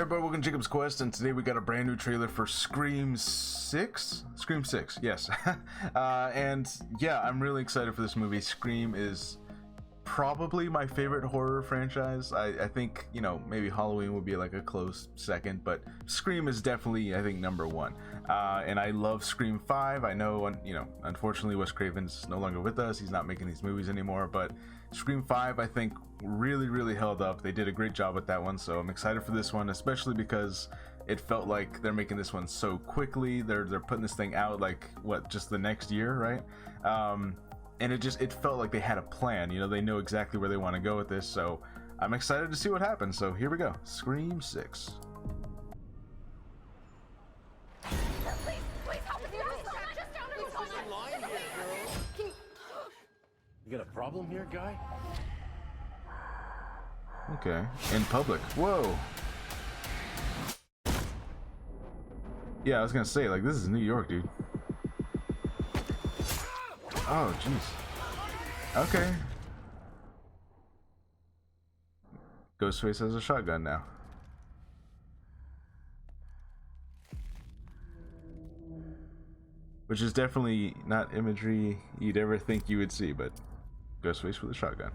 everybody, welcome to Jacob's Quest, and today we got a brand new trailer for Scream 6? Scream 6, yes. And yeah, I'm really excited for this movie. Scream is probably my favorite horror franchise. I think, you know, maybe Halloween would be like a close second, but Scream is definitely, I think, number one. And I love Scream 5. I know, you know, unfortunately Wes Craven's no longer with us. He's not making these movies anymore, but Scream 5, I think, really held up. They did a great job with that one, so I'm excited for this one, especially because it felt like they're making this one so quickly. They're putting this thing out like, what, just the next year, right? And it felt like they had a plan. You know, they know exactly where they want to go with this, so I'm excited to see what happens. So here we go. Scream 6. Please help me. Just down there. There's a line here, girl. You got a problem here, guy? Okay. In public. Whoa. Yeah, I was gonna say, like, this is New York, dude. Oh, jeez. Okay. Ghostface has a shotgun now. Which is definitely not imagery you'd ever think you would see, but Ghostface with a shotgun.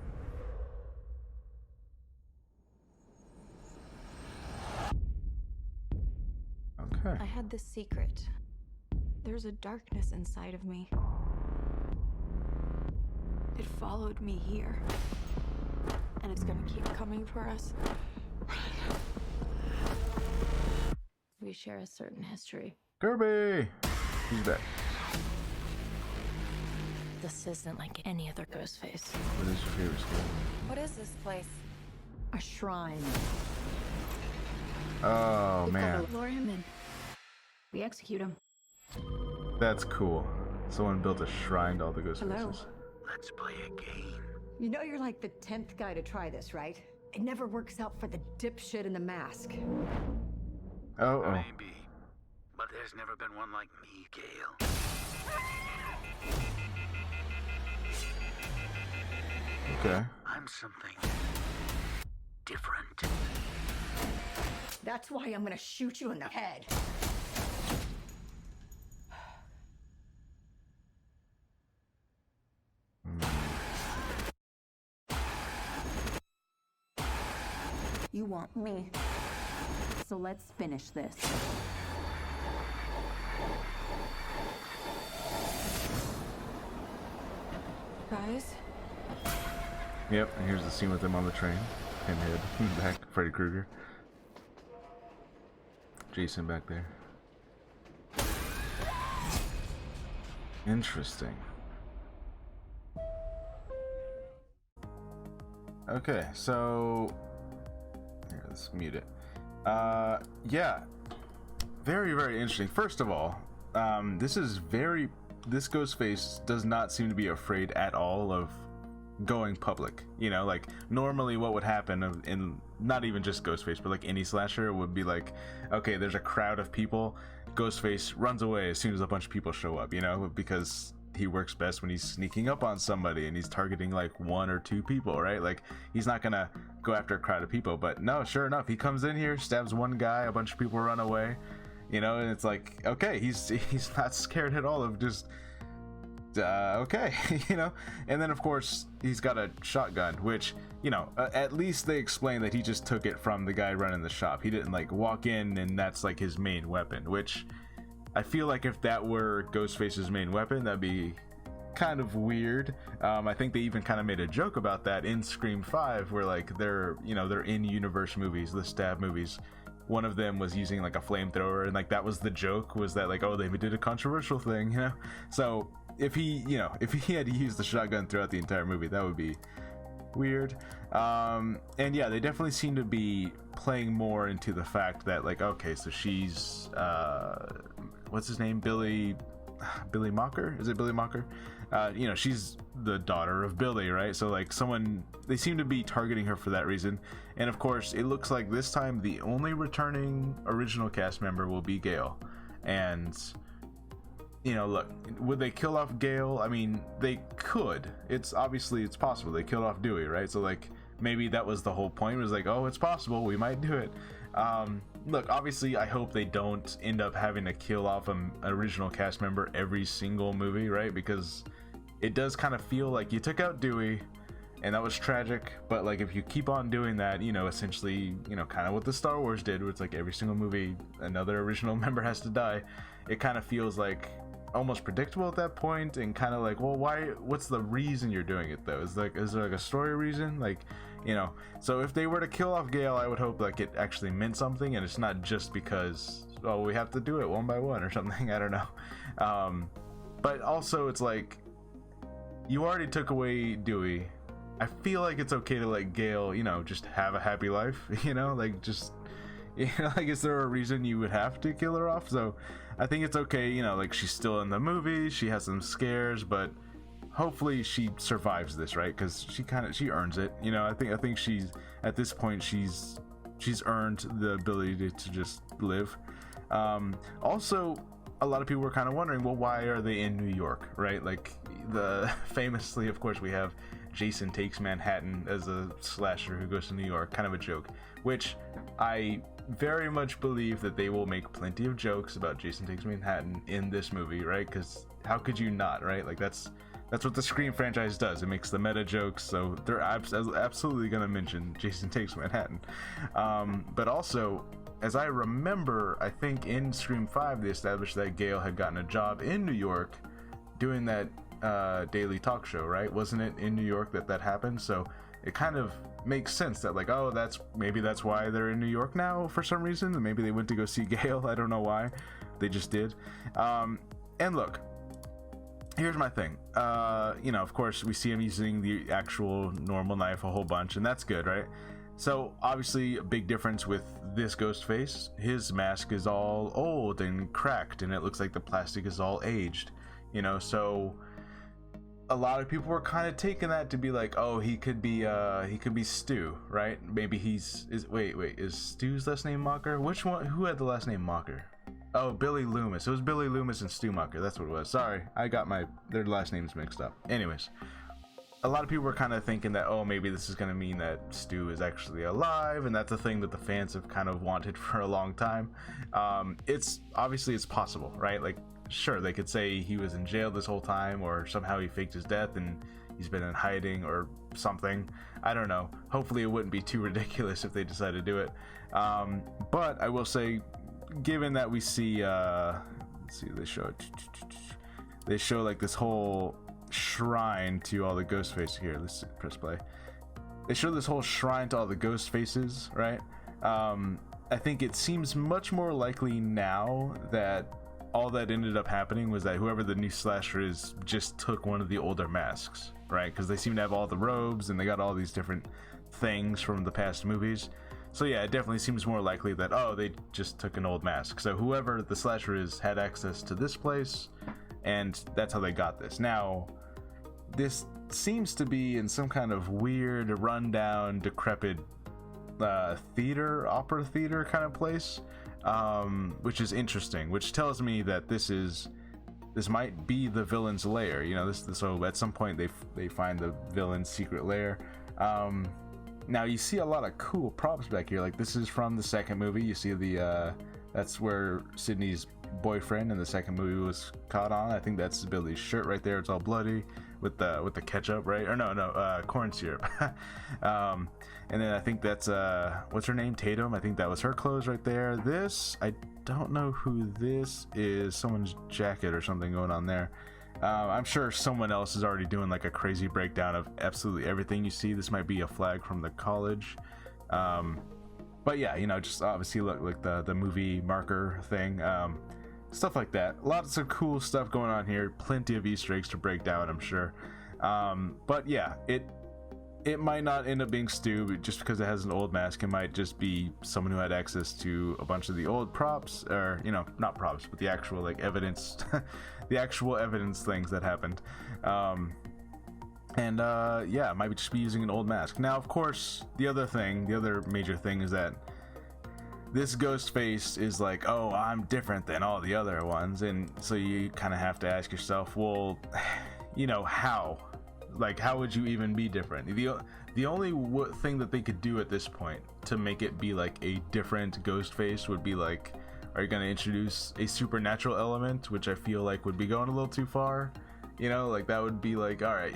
Okay. I had this secret. There's a darkness inside of me. It followed me here. And it's gonna keep coming for us. We share a certain history. Kirby! He's back. This isn't like any other Ghostface. What is your favorite school? What is this place? A shrine. Oh, man. Lure him in. We execute him. That's cool. Someone built a shrine to all the Ghostfaces. Hello? Let's play a game. You know you're like the 10th guy to try this, right? It never works out for the dipshit in the mask. Oh. Maybe. But there's never been one like me, Gale. Okay. I'm something different. That's why I'm gonna shoot you in the head. You want me, so let's finish this. Guys? Yep, and here's the scene with them on the train. Pinhead back, Freddy Krueger. Jason back there. Interesting. Okay, so here, let's mute it. Yeah, very interesting. First of all, this Ghostface does not seem to be afraid at all of going public. You know, like normally what would happen in not even just Ghostface, but like any slasher would be like, okay, there's a crowd of people, Ghostface runs away as soon as a bunch of people show up, you know, because he works best when he's sneaking up on somebody and he's targeting like one or two people, right? Like he's not gonna go after a crowd of people. But no, sure enough, he comes in here, stabs one guy, a bunch of people run away, you know, and it's like, okay, he's not scared at all of just okay. You know. And then of course he's got a shotgun, which, you know, at least they explain that he just took it from the guy running the shop. He didn't like walk in and that's like his main weapon, which I feel like if that were Ghostface's main weapon, that'd be kind of weird. I think they even kind of made a joke about that in Scream 5, where like they're in-universe movies, the stab movies. One of them was using like a flamethrower, and like that was the joke, was that like, oh, they did a controversial thing, you know? So if he had to use the shotgun throughout the entire movie, that would be weird. And yeah, they definitely seem to be playing more into the fact that like, okay, so she's what's his name, Billy Mocker, is it Billy Mocker? You know, she's the daughter of Billy, right? So like they seem to be targeting her for that reason. And of course it looks like this time the only returning original cast member will be Gale. And you know, look, would they kill off Gale? I mean, they could. It's possible. They killed off Dewey, right? So like maybe that was the whole point, was like, oh, it's possible, we might do it. Look, obviously I hope they don't end up having to kill off an original cast member every single movie, right? Because it does kind of feel like you took out Dewey and that was tragic, but like if you keep on doing that, you know, essentially, you know, kind of what the Star Wars did, where it's like every single movie another original member has to die, it kind of feels like almost predictable at that point, and kind of like, well, what's the reason you're doing it though? Is there like a story reason, like, you know? So if they were to kill off Gale, I would hope like it actually meant something, and it's not just because, oh, we have to do it one by one or something. I don't know. But also it's like, you already took away Dewey. I feel like it's okay to let Gale, you know, just have a happy life, you know, like just, you know, like, is there a reason you would have to kill her off? So I think it's okay, you know, like she's still in the movie, she has some scares, but hopefully she survives this, right? Because she earns it, you know. I think she's at this point she's earned the ability to just live. Also, a lot of people were kind of wondering, well, why are they in New York, right? Like famously, of course, we have Jason Takes Manhattan as a slasher who goes to New York, kind of a joke, which I very much believe that they will make plenty of jokes about Jason Takes Manhattan in this movie, right? Because how could you not, right? Like that's what the Scream franchise does. It makes the meta jokes, so they're absolutely gonna mention Jason Takes Manhattan. But also, as I remember, I think in Scream 5 they established that Gale had gotten a job in New York doing that daily talk show, right? Wasn't it in New York that happened? So it kind of makes sense that like, oh, maybe that's why they're in New York now for some reason. Maybe they went to go see Gale. I don't know why. They just did. And look, here's my thing. You know, of course we see him using the actual normal knife a whole bunch, and that's good, right? So obviously a big difference with this Ghostface, his mask is all old and cracked, and it looks like the plastic is all aged, you know. So a lot of people were kind of taking that to be like, oh, he could be Stu, right? Maybe is Stu's last name Mocker? Which one? Who had the last name Mocker? Oh, Billy Loomis. It was Billy Loomis and Stu Mocker. That's what it was. Sorry, I got their last names mixed up. Anyways, a lot of people were kind of thinking that, oh, maybe this is going to mean that Stu is actually alive, and that's a thing that the fans have kind of wanted for a long time. It's possible, right? Like, sure, they could say he was in jail this whole time, or somehow he faked his death and he's been in hiding or something. I don't know. Hopefully it wouldn't be too ridiculous if they decide to do it. But I will say, given that we see, let's see, they show like this whole shrine to all the ghost faces here. Let's press play. They show this whole shrine to all the ghost faces, right? I think it seems much more likely now that all that ended up happening was that whoever the new slasher is just took one of the older masks, right? Because they seem to have all the robes and they got all these different things from the past movies. So yeah, it definitely seems more likely that, oh, they just took an old mask. So whoever the slasher is had access to this place, and that's how they got this. Now, this seems to be in some kind of weird, rundown, decrepit opera theater kind of place, which is interesting, which tells me that this might be the villain's lair. You know, so at some point they find the villain's secret lair. Now you see a lot of cool props back here. Like, this is from the second movie. You see that's where Sydney's boyfriend in the second movie was caught on. I think that's Billy's shirt right there. It's all bloody with the ketchup, right? Or no, corn syrup. And then I think that's what's her name, Tatum. I think that was her clothes right there. This, I don't know who this is. Someone's jacket or something going on there. I'm sure someone else is already doing like a crazy breakdown of absolutely everything you see. This might be a flag from the college. But yeah, you know, just obviously look like the movie marker thing. Stuff like that. Lots of cool stuff going on here. Plenty of Easter eggs to break down, I'm sure. But yeah, it might not end up being Stu just because it has an old mask. It might just be someone who had access to a bunch of the old props, or, you know, not props, but the actual like evidence, the actual evidence things that happened. Yeah, might just be using an old mask. Now, of course, the other major thing is that this Ghostface is like, oh, I'm different than all the other ones, and so you kind of have to ask yourself, well, you know, how? Like, how would you even be different? The only thing that they could do at this point to make it be like a different Ghostface would be like, are you going to introduce a supernatural element, which I feel like would be going a little too far, you know? Like, that would be like, all right,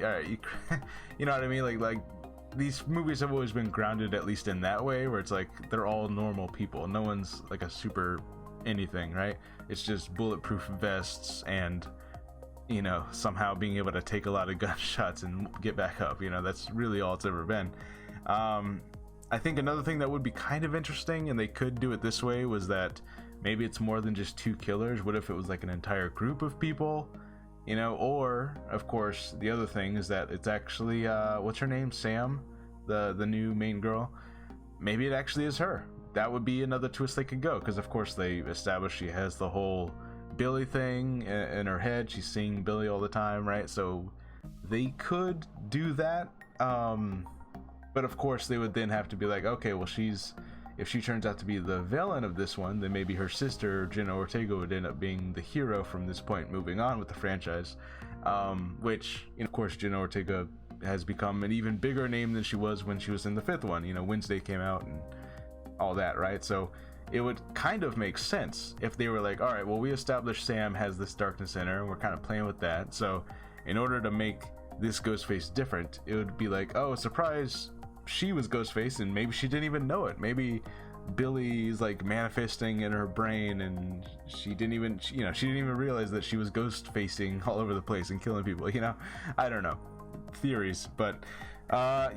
you know what I mean? Like these movies have always been grounded at least in that way, where it's like they're all normal people, no one's like a super anything, right? It's just bulletproof vests and, you know, somehow being able to take a lot of gunshots and get back up. You know, that's really all it's ever been. I think another thing that would be kind of interesting, and they could do it this way, was that maybe it's more than just 2 killers. What if it was like an entire group of people, you know? Or of course the other thing is that it's actually what's her name, Sam, the new main girl. Maybe it actually is her. That would be another twist they could go, because of course they established she has the whole Billy thing in her head. She's seeing Billy all the time, right? So they could do that, but of course they would then have to be like, okay, well, if she turns out to be the villain of this one, then maybe her sister Jenna Ortega would end up being the hero from this point moving on with the franchise, which, you know, of course Jenna Ortega has become an even bigger name than she was when she was in the 5th one. You know, Wednesday came out and all that, right? So it would kind of make sense if they were like, all right, well, we established Sam has this darkness in her and we're kind of playing with that, so in order to make this Ghostface different, it would be like, oh, surprise, she was Ghostface and maybe she didn't even know it. Maybe Billy's like manifesting in her brain and she didn't even, you know, she didn't even realize that she was ghost facing all over the place and killing people, you know? I don't know, theories, but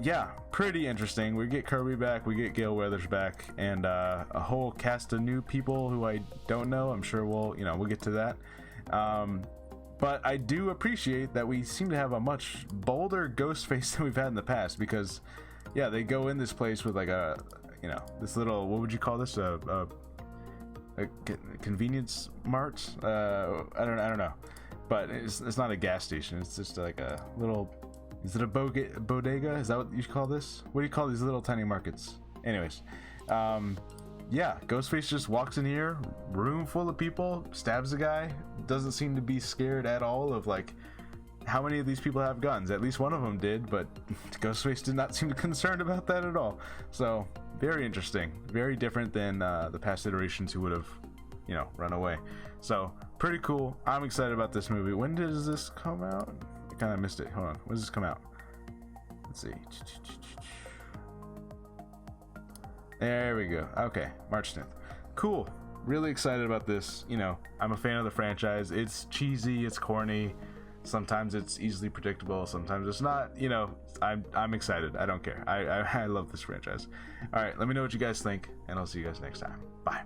yeah, pretty interesting. We get Kirby back, we get Gale Weathers back, and a whole cast of new people who I don't know. I'm sure we'll get to that. But I do appreciate that we seem to have a much bolder Ghostface than we've had in the past, because yeah, they go in this place with like a, you know, this little, what would you call this, a convenience mart? I don't know, but it's not a gas station. It's just like a little, is it a bodega? Is that what you call this? What do you call these little tiny markets? Anyways, yeah, Ghostface just walks in here, room full of people, stabs a guy, doesn't seem to be scared at all of like how many of these people have guns. At least one of them did, but Ghostface did not seem concerned about that at all. So very interesting, very different than the past iterations who would have, you know, run away. So pretty cool. I'm excited about this movie. When does this come out? I kind of missed it. Hold on, when does this come out? Let's see. There we go. Okay, March 10th. Cool. Really excited about this. You know, I'm a fan of the franchise. It's cheesy, it's corny, sometimes it's easily predictable, sometimes it's not. You know, I'm excited. I don't care. I love this franchise. All right, let me know what you guys think, and I'll see you guys next time. Bye.